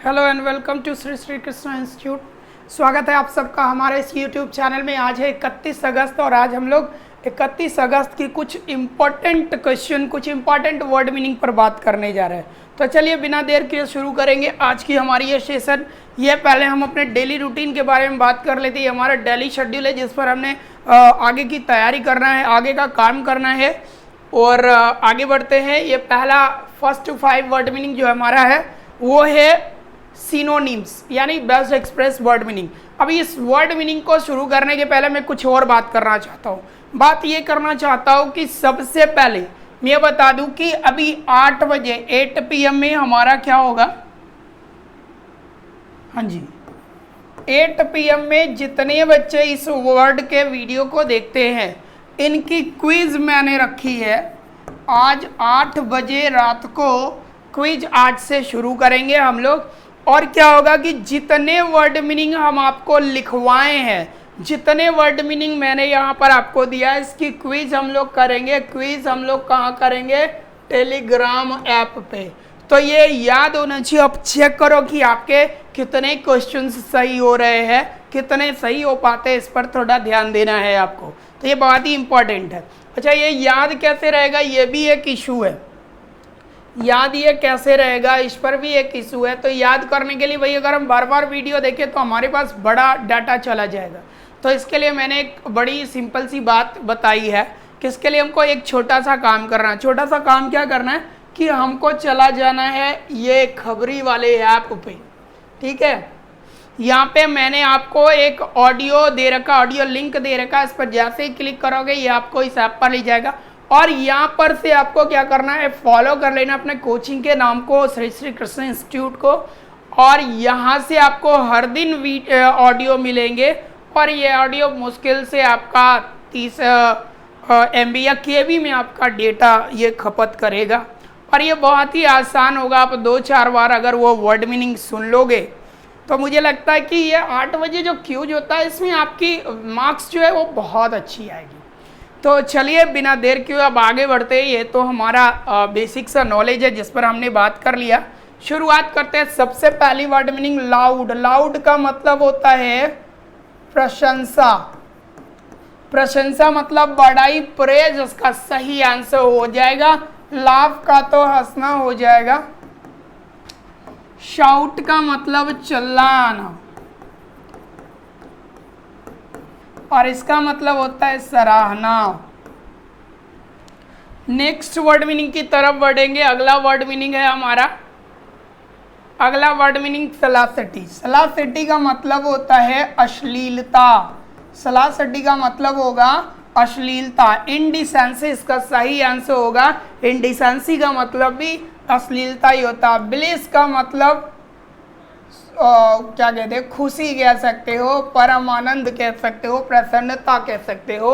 Hello and welcome to Shri Shri Krishna institute. स्वागत है आप सबका हमारे इस यूट्यूब चैनल में। आज है 31 अगस्त और आज हम लोग 31 अगस्त की कुछ इम्पॉर्टेंट क्वेश्चन, कुछ इम्पॉर्टेंट वर्ड मीनिंग पर बात करने जा रहे हैं। तो चलिए बिना देर किए शुरू करेंगे आज की हमारी ये सेशन। ये पहले हम अपने डेली रूटीन के बारे में बात कर लेते हैं। हमारा डेली शेड्यूल है जिस पर हमने आगे की तैयारी करना है, आगे का काम करना है और आगे बढ़ते हैं। ये पहला फर्स्ट 5 वर्ड मीनिंग जो हमारा है वो है सिनोनिम्स यानी बेस्ट एक्सप्रेस वर्ड मीनिंग। अभी इस वर्ड मीनिंग को शुरू करने के पहले मैं कुछ और बात करना चाहता हूँ। बात ये करना चाहता हूँ कि सबसे पहले मैं बता दूं कि अभी 8 बजे 8 PM में हमारा क्या होगा। हाँ जी, 8 PM में जितने बच्चे इस वर्ड के वीडियो को देखते हैं इनकी क्विज मैंने रखी है। आज 8 बजे रात को क्विज 8 से शुरू करेंगे हम लोग। और क्या होगा कि जितने वर्ड मीनिंग हम आपको लिखवाए हैं, जितने वर्ड मीनिंग मैंने यहाँ पर आपको दिया है, इसकी क्विज हम लोग करेंगे। क्विज हम लोग कहाँ करेंगे? टेलीग्राम ऐप पे। तो ये याद होना चाहिए। अब चेक करो कि आपके कितने क्वेश्चंस सही हो रहे हैं, कितने सही हो पाते हैं, इस पर थोड़ा ध्यान देना है आपको। तो ये बहुत ही इंपॉर्टेंट है। अच्छा, ये याद कैसे रहेगा ये भी एक इशू है। याद ये कैसे रहेगा इस पर भी एक इशू है। तो याद करने के लिए भाई अगर हम बार बार वीडियो देखें तो हमारे पास बड़ा डाटा चला जाएगा। तो इसके लिए मैंने एक बड़ी सिंपल सी बात बताई है कि इसके लिए हमको एक छोटा सा काम करना है। छोटा सा काम क्या करना है कि हमको चला जाना है ये खबरी वाले ऐप पे। ठीक है, यहाँ पे मैंने आपको एक ऑडियो दे रखा, ऑडियो लिंक दे रखा। इस पर जैसे ही क्लिक करोगे ये आपको इस ऐप पर ले जाएगा और यहाँ पर से आपको क्या करना है, फॉलो कर लेना अपने कोचिंग के नाम को, श्री श्री कृष्ण इंस्टीट्यूट को। और यहाँ से आपको हर दिन ऑडियो मिलेंगे और ये ऑडियो मुश्किल से आपका 30 MB या KB में आपका डेटा ये खपत करेगा। और ये बहुत ही आसान होगा। आप 2-4 बार अगर वो वर्ड मीनिंग सुन लोगे तो मुझे लगता है कि ये 8 बजे जो क्यूज होता है इसमें आपकी मार्क्स जो है वो बहुत अच्छी आएगी। तो चलिए बिना देर किए अब आगे बढ़ते हैं। ये तो हमारा बेसिक सा नॉलेज है जिस पर हमने बात कर लिया। शुरुआत करते हैं। सबसे पहली वर्ड मीनिंग लाउड। लाउड का मतलब होता है प्रशंसा। प्रशंसा मतलब बड़ाई, प्रेज उसका सही आंसर हो जाएगा। लाफ का तो हंसना हो जाएगा। शाउट का मतलब चिल्लाना और इसका मतलब होता है सराहना। नेक्स्ट वर्ड मीनिंग की तरफ बढ़ेंगे। अगला वर्ड मीनिंग है हमारा, अगला वर्ड मीनिंग सलासिटी। सलासिटी का मतलब होता है अश्लीलता। सलासिटी का मतलब होगा अश्लीलता। इनडिसेंसी इसका सही आंसर होगा। इनडिसेंसी का मतलब भी अश्लीलता ही होता है। ब्लिस का मतलब क्या कहते हैं, खुशी कह सकते हो, परम आनंद कह सकते हो, प्रसन्नता कह सकते हो।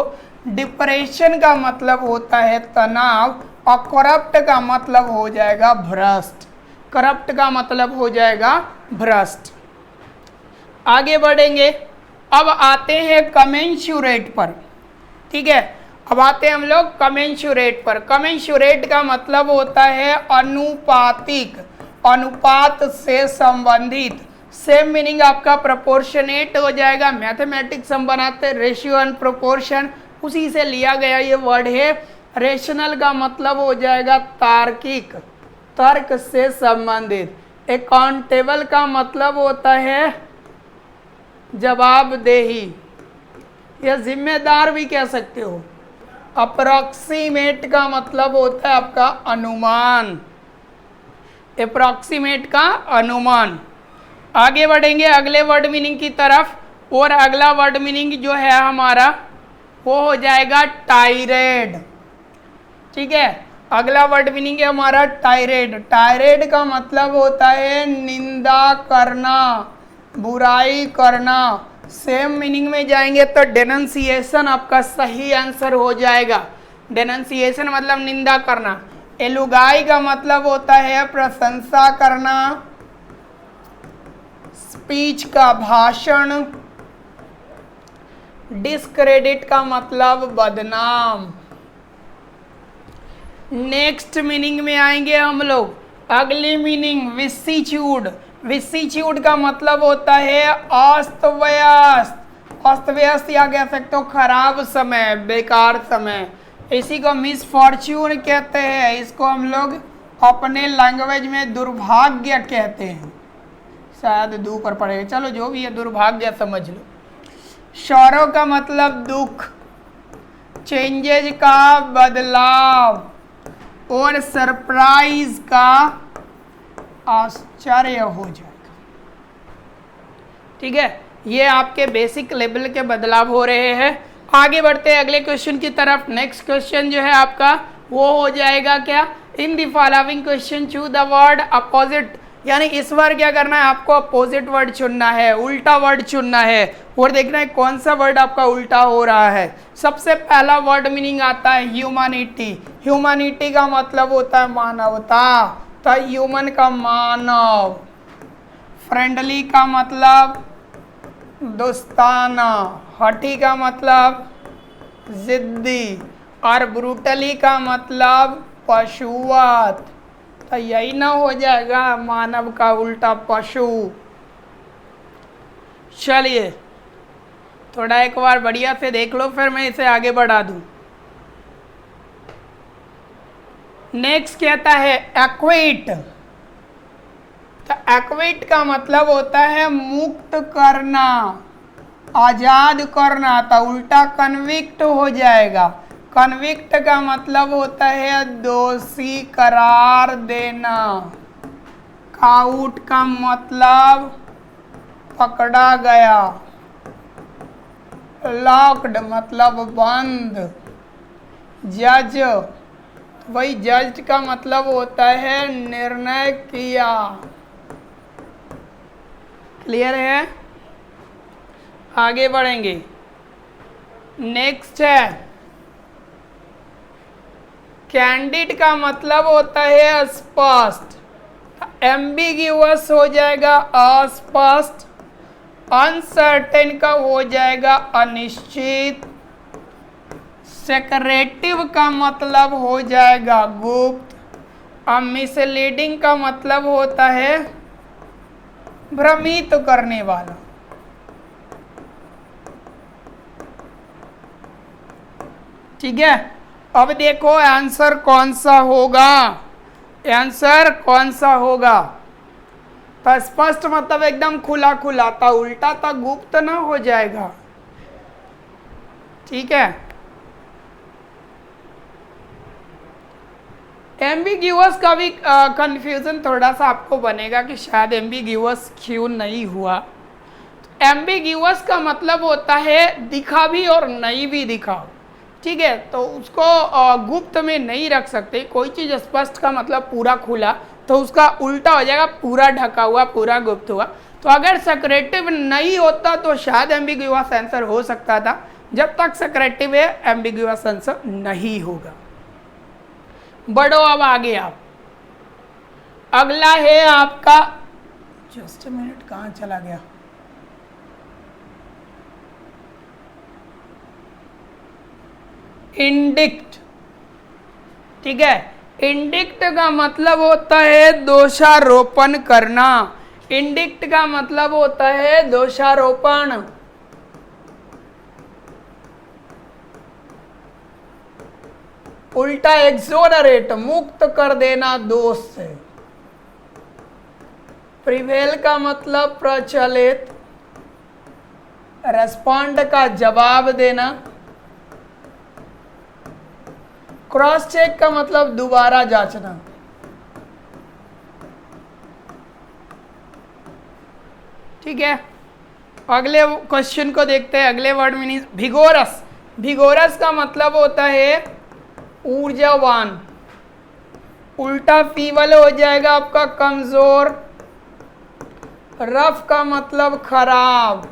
डिप्रेशन का मतलब होता है तनाव और करप्ट का मतलब हो जाएगा भ्रष्ट। करप्ट का मतलब हो जाएगा भ्रष्ट। आगे बढ़ेंगे। अब आते हैं कमेंसुरेट पर। ठीक है, अब आते हैं हम लोग कमेंसुरेट पर। कमेंसुरेट का मतलब होता है अनुपातिक, अनुपात से संबंधित। सेम मीनिंग आपका प्रोपोर्शनेट हो जाएगा। मैथमेटिक्स हम बनाते हैं रेशियो एंड प्रोपोर्शन, उसी से लिया गया ये वर्ड है। रेशनल का मतलब हो जाएगा तार्किक, तर्क से संबंधित। अकाउंटेबल का मतलब होता है जवाबदेही या जिम्मेदार भी कह सकते हो। अप्रॉक्सीमेट का मतलब होता है आपका अनुमान। अप्रॉक्सीमेट का अनुमान। आगे बढ़ेंगे अगले वर्ड मीनिंग की तरफ और अगला वर्ड मीनिंग जो है हमारा वो हो जाएगा टायरेड। ठीक है, अगला वर्ड मीनिंग है हमारा टायरेड। टायरेड का मतलब होता है निंदा करना, बुराई करना। सेम मीनिंग में जाएंगे तो डेनंसिएशन आपका सही आंसर हो जाएगा। डेनंसिएशन मतलब निंदा करना। एलुगाई का मतलब होता है प्रशंसा करना, स्पीच का भाषण। डिस्क्रेडिट का मतलब बदनाम। नेक्स्ट मीनिंग में आएंगे हम लोग। अगली मीनिंग विसिच्यूड। विसिच्यूड का मतलब होता है अस्त व्यस्त, अस्त व्यस्त या कह सकते हो खराब समय, बेकार समय। इसी को मिसफॉर्च्यून कहते हैं, इसको हम लोग अपने लैंग्वेज में दुर्भाग्य कहते हैं, शायद दू पर पड़ेगा, चलो जो भी है दुर्भाग्य समझ लो। सौरो का मतलब दुख, चेंजेज का बदलाव, और सरप्राइज का आश्चर्य हो जाएगा। ठीक है, ये आपके बेसिक लेवल के बदलाव हो रहे हैं। आगे बढ़ते हैं अगले क्वेश्चन की तरफ। नेक्स्ट क्वेश्चन जो है आपका वो हो जाएगा क्या, in the following question choose the word opposite, यानी इस बार क्या करना है आपको, अपोजिट वर्ड चुनना है, उल्टा वर्ड चुनना है और देखना है कौन सा वर्ड आपका उल्टा हो रहा है। सबसे पहला वर्ड मीनिंग आता है ह्यूमैनिटी। ह्यूमैनिटी का मतलब होता है मानवता, तो ह्यूमन का मानव। फ्रेंडली का मतलब दोस्ताना, हठी का मतलब जिद्दी, और ब्रूटली का मतलब पशुवत। तो यही ना हो जाएगा मानव का उल्टा पशु। चलिए थोड़ा एक बार बढ़िया से देख लो, फिर मैं इसे आगे बढ़ा दूं। नेक्स्ट कहता है एक्विट। तो एक्विट का मतलब होता है मुक्त करना, आजाद करना, तो उल्टा कन्विक्ट हो जाएगा। कन्विक्ट का मतलब होता है दोषी करार देना। काउट का मतलब पकड़ा गया। लॉक्ड मतलब बंद। जज, वही जज का मतलब होता है निर्णय किया। क्लियर है, आगे बढ़ेंगे। नेक्स्ट है कैंडिड का मतलब होता है स्पष्ट। एम्बिग्यूअस हो जाएगा अस्पष्ट। अनसर्टेन का हो जाएगा अनिश्चित। सेक्रेटिव का मतलब हो जाएगा गुप्त। मिसलीडिंग का मतलब होता है भ्रमित करने वाला। ठीक है, अब देखो आंसर कौन सा होगा, आंसर कौन सा होगा। तो स्पष्ट मतलब एकदम खुला खुला था, उल्टा था गुप्त ना हो जाएगा। ठीक है, एम्बिग्यूअस का भी कंफ्यूजन थोड़ा सा आपको बनेगा कि शायद एम्बिग्यूअस क्यों नहीं हुआ। तो एम्बिग्यूअस का मतलब होता है दिखा भी और नहीं भी दिखा। ठीक है, तो उसको गुप्त में नहीं रख सकते। कोई चीज़ स्पष्ट का मतलब पूरा खुला, तो उसका उल्टा हो जाएगा पूरा ढका हुआ, पूरा गुप्त हुआ। तो अगर सेक्रेटिव नहीं होता तो शायद एम्बिग्यूअस आंसर हो सकता था। जब तक सेक्रेटिव है एम्बिग्यूअस आंसर नहीं होगा। बढ़ो अब आगे आप। अगला है आपका, जस्ट अ मिनट कहाँ चला गया, इंडिक्ट। ठीक है, इंडिक्ट का मतलब होता है दोषारोपण करना। इंडिक्ट का मतलब होता है दोषारोपण। उल्टा एक्सोनरेट, मुक्त कर देना दोष से। प्रिवेल का मतलब प्रचलित। रेस्पॉन्ड का जवाब देना। क्रॉस चेक का मतलब दोबारा जांचना। ठीक है, अगले क्वेश्चन को देखते हैं। अगले वर्ड मीनिंग भिगोरस। भिगोरस का मतलब होता है ऊर्जावान। उल्टा फीवल हो जाएगा आपका कमजोर। रफ का मतलब खराब।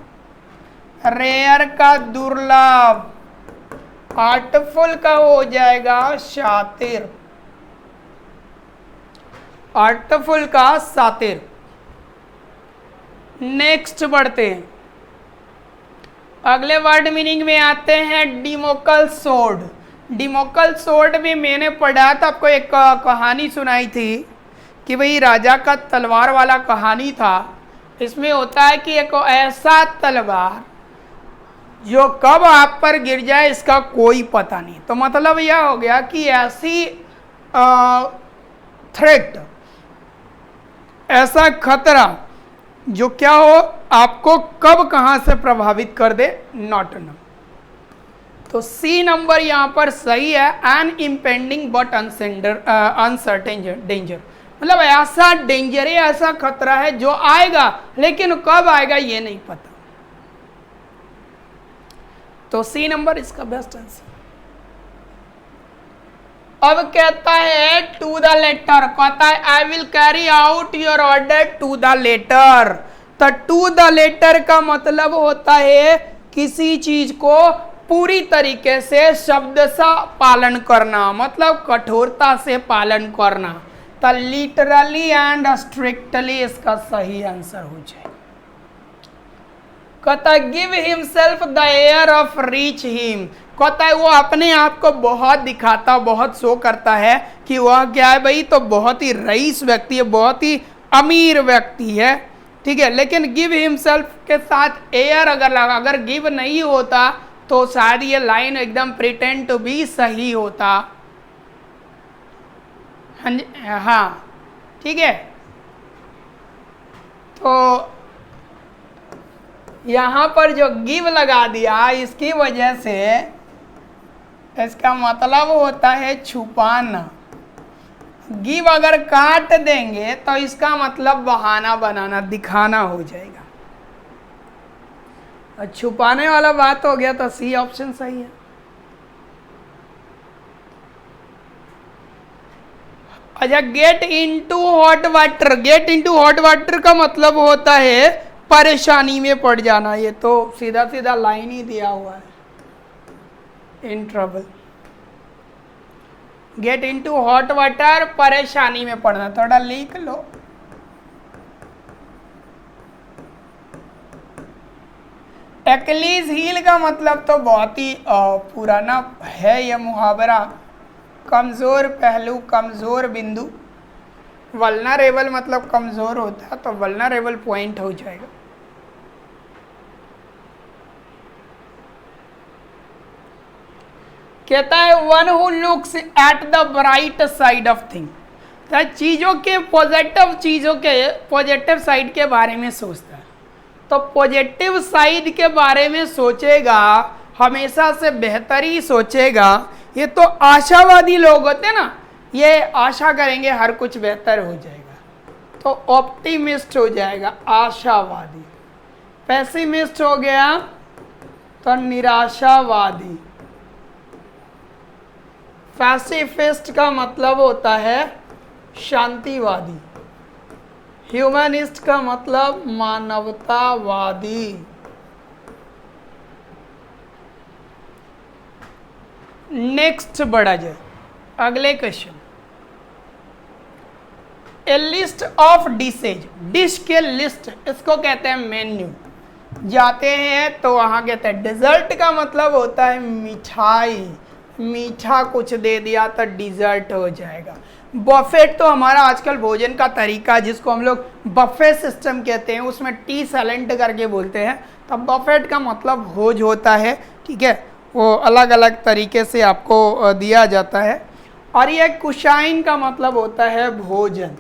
रेयर का दुर्लभ। आर्टफुल का हो जाएगा शातिर। आर्टफुल का शातिर। नेक्स्ट बढ़ते हैं, अगले वर्ड मीनिंग में आते हैं डिमोकल सोर्ड। डिमोकल सोर्ड में मैंने पढ़ा था, आपको एक कहानी सुनाई थी कि भाई राजा का तलवार वाला कहानी था। इसमें होता है कि एक ऐसा तलवार जो कब आप पर गिर जाए इसका कोई पता नहीं। तो मतलब यह हो गया कि ऐसी थ्रेट, ऐसा खतरा जो क्या हो, आपको कब कहां से प्रभावित कर दे, नॉट नो। तो सी नंबर यहां पर सही है, an impending but uncertain danger. मतलब ऐसा डेंजर है, ऐसा खतरा है जो आएगा लेकिन कब आएगा ये नहीं पता। तो सी नंबर इसका बेस्ट आंसर। अब कहता है टू द लेटर, कहता है I will carry out your order to the letter. तो टू द लेटर का मतलब होता है किसी चीज को पूरी तरीके से शब्द सा पालन करना, मतलब कठोरता से पालन करना। तो लिटरली एंड स्ट्रिक्टली इसका सही आंसर हो जाए। कहता है give himself the air of reach him. कहता है वो अपने आप को बहुत दिखाता, बहुत शो करता है कि वह क्या है भाई, तो बहुत ही रईस व्यक्ति है, बहुत ही अमीर व्यक्ति है, ठीक है। लेकिन गिव हिमसेल्फ के साथ एयर अगर लगा, अगर गिव नहीं होता तो शायद ये लाइन एकदम प्रिटेंड टू बी सही होता। हाँ ठीक है। तो यहां पर जो गिव लगा दिया इसकी वजह से इसका मतलब होता है छुपाना। गिव अगर काट देंगे तो इसका मतलब बहाना बनाना, दिखाना हो जाएगा। और छुपाने वाला बात हो गया तो सी ऑप्शन सही है। अच्छा, get into hot water. Get into hot water का मतलब होता है परेशानी में पड़ जाना। ये तो सीधा सीधा लाइन ही दिया हुआ है, in trouble. Get into hot water, परेशानी में पड़ना। थोड़ा लिख लो। एक्लीज हील का मतलब तो बहुत ही पुराना है यह मुहावरा। कमजोर पहलू, कमजोर बिंदु। वल्नरेबल मतलब कमजोर होता है, तो वल्नरेबल पॉइंट हो जाएगा। कहता है one who looks at the bright side of thing. चीजों के पॉजिटिव साइड के बारे में सोचता है। तो पॉजिटिव साइड के बारे में सोचेगा, हमेशा से बेहतर ही सोचेगा। ये तो आशावादी लोग होते हैं ना, ये आशा करेंगे हर कुछ बेहतर हो जाएगा, तो ऑप्टिमिस्ट हो जाएगा, आशावादी। पेसिमिस्ट हो गया तो निराशावादी। पैसिफिस्ट का मतलब होता है शांतिवादी। ह्यूमनिस्ट का मतलब मानवतावादी। नेक्स्ट बढ़ा जाए, अगले question. A list of dishes. Dish के लिस्ट, इसको कहते हैं मेन्यू। जाते हैं तो वहां कहते हैं डिजर्ट का मतलब होता है मिठाई। मीठा कुछ दे दिया तो डिजर्ट हो जाएगा। बफेट तो हमारा आजकल भोजन का तरीका, जिसको हम लोग बफे सिस्टम कहते हैं, उसमें टी सैलेंट करके बोलते हैं। तो बफेट का मतलब भोज होता है, ठीक है। वो अलग अलग तरीके से आपको दिया जाता है। और ये कुशाइन का मतलब होता है भोजन।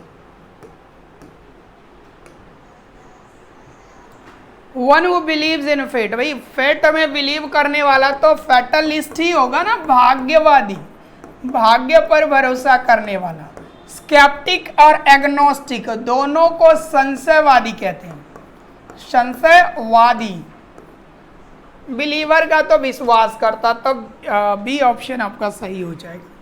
One who believes in fate. भाई फेट में बिलीव करने वाला तो फैटलिस्ट ही होगा ना, भाग्यवादी, भाग्य पर भरोसा करने वाला। स्केप्टिक और एग्नोस्टिक दोनों को संशयवादी कहते हैं, संशयवादी। बिलीवर का तो विश्वास करता, तो बी ऑप्शन आपका सही हो जाएगा।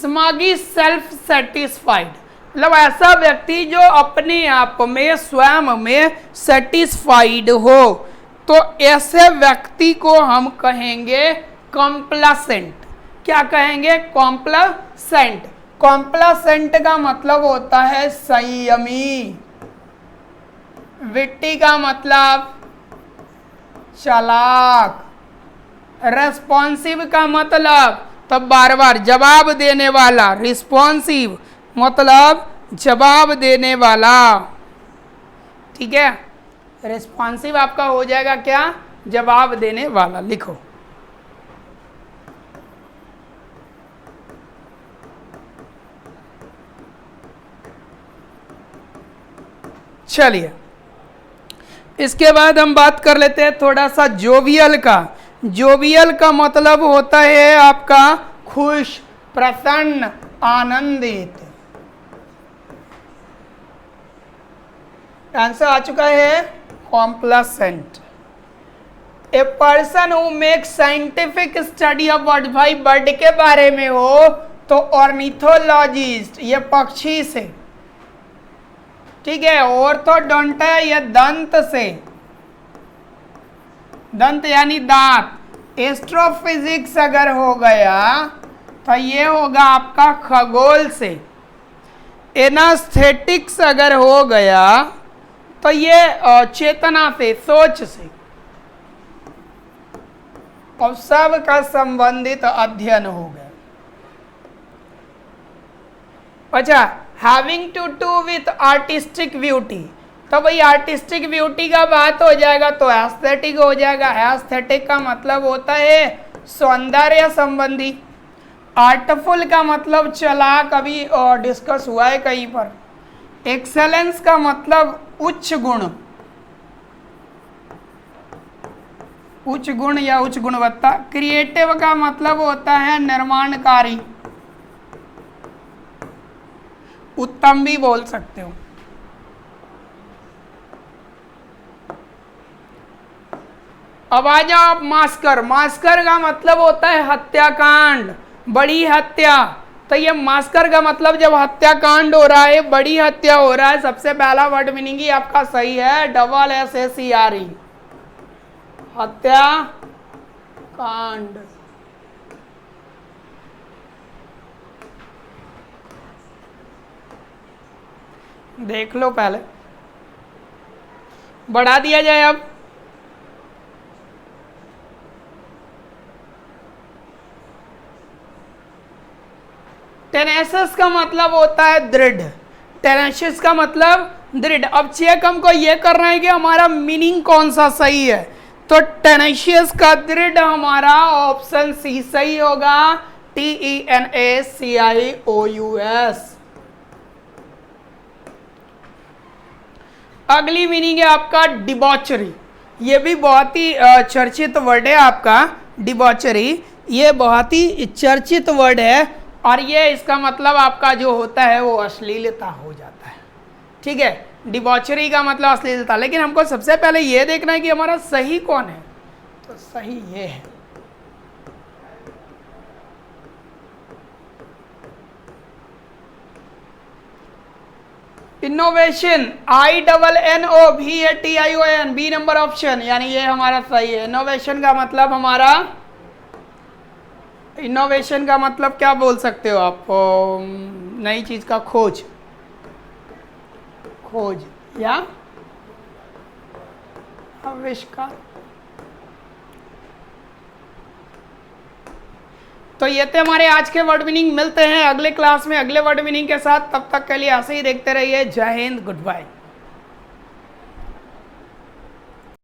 स्मागी सेल्फ सेटिस्फाइड, मतलब ऐसा व्यक्ति जो अपने आप में, स्वयं में सेटिस्फाइड हो। तो ऐसे व्यक्ति को हम कहेंगे कॉम्प्लासेंट। क्या कहेंगे? कॉम्प्लासेंट। कॉम्प्लासेंट का मतलब होता है संयमी। विट्टी का मतलब चालाक। रेस्पॉन्सिव का मतलब तो बार बार जवाब देने वाला, रिस्पॉन्सिव मतलब जवाब देने वाला, ठीक है। रिस्पॉन्सिव आपका हो जाएगा क्या, जवाब देने वाला। लिखो चलिए, इसके बाद हम बात कर लेते हैं थोड़ा सा जोवियल का। जोवियल का मतलब होता है आपका खुश, प्रसन्न, आनंदित। आंसर आ चुका है complacent. A person who make scientific study of bird, भाई बर्ड के बारे में हो तो ऑर्निथोलॉजिस्ट, ये पक्षी से, ठीक है। ऑर्थोडोंट है ये दंत से, दंत यानी दांत। एस्ट्रोफिजिक्स अगर हो गया तो ये होगा आपका खगोल से। एनास्थेटिक्स अगर हो गया तो ये चेतना से, सोच से। और सब का संबंधित अध्ययन हो गया। अच्छा, having to do with artistic beauty, तो भाई आर्टिस्टिक ब्यूटी का बात हो जाएगा तो एस्थेटिक हो जाएगा। एस्थेटिक का मतलब होता है सौंदर्य संबंधी। आर्टफुल का मतलब चालाक, अभी डिस्कस हुआ है कहीं पर। एक्सेलेंस का मतलब उच्च गुण, उच्च गुण या उच्च गुणवत्ता। क्रिएटिव का मतलब होता है निर्माणकारी, उत्तम भी बोल सकते हो। अब आ जाओ आप मास्कर। मास्कर का मतलब होता है हत्याकांड, बड़ी हत्या। तो ये मास्कर का मतलब जब हत्याकांड हो रहा है, बड़ी हत्या हो रहा है, सबसे पहला वर्ड मीनिंग ही आपका सही है, डबल SACRE, हत्या कांड। देख लो पहले, बढ़ा दिया जाए अब। टेनेसियस का मतलब होता है दृढ़, टेनेशियस का मतलब दृढ़। अब चेक हमको ये करना है कि हमारा मीनिंग कौन सा सही है। तो टेनेशियस का दृढ़ हमारा ऑप्शन सी सही होगा, TENACIOUS। अगली मीनिंग है आपका डिबॉचरी। ये भी बहुत ही चर्चित वर्ड है आपका, डिबॉचरी। ये बहुत ही चर्चित वर्ड है और ये इसका मतलब आपका जो होता है वो अश्लीलता हो जाता है, ठीक है। डिबॉचरी का मतलब अश्लीलता। लेकिन हमको सबसे पहले ये देखना है कि हमारा सही कौन है। तो सही ये है, innovation, INNOVATION, B number option, यानी ये हमारा सही है। इनोवेशन का मतलब हमारा, इनोवेशन का मतलब क्या बोल सकते हो आप, नई चीज का खोज, खोज या आविष्कार। तो ये थे हमारे आज के वर्ड मीनिंग। मिलते हैं अगले क्लास में अगले वर्ड मीनिंग के साथ। तब तक के लिए ऐसे ही देखते रहिए। जय हिंद, गुड बाय।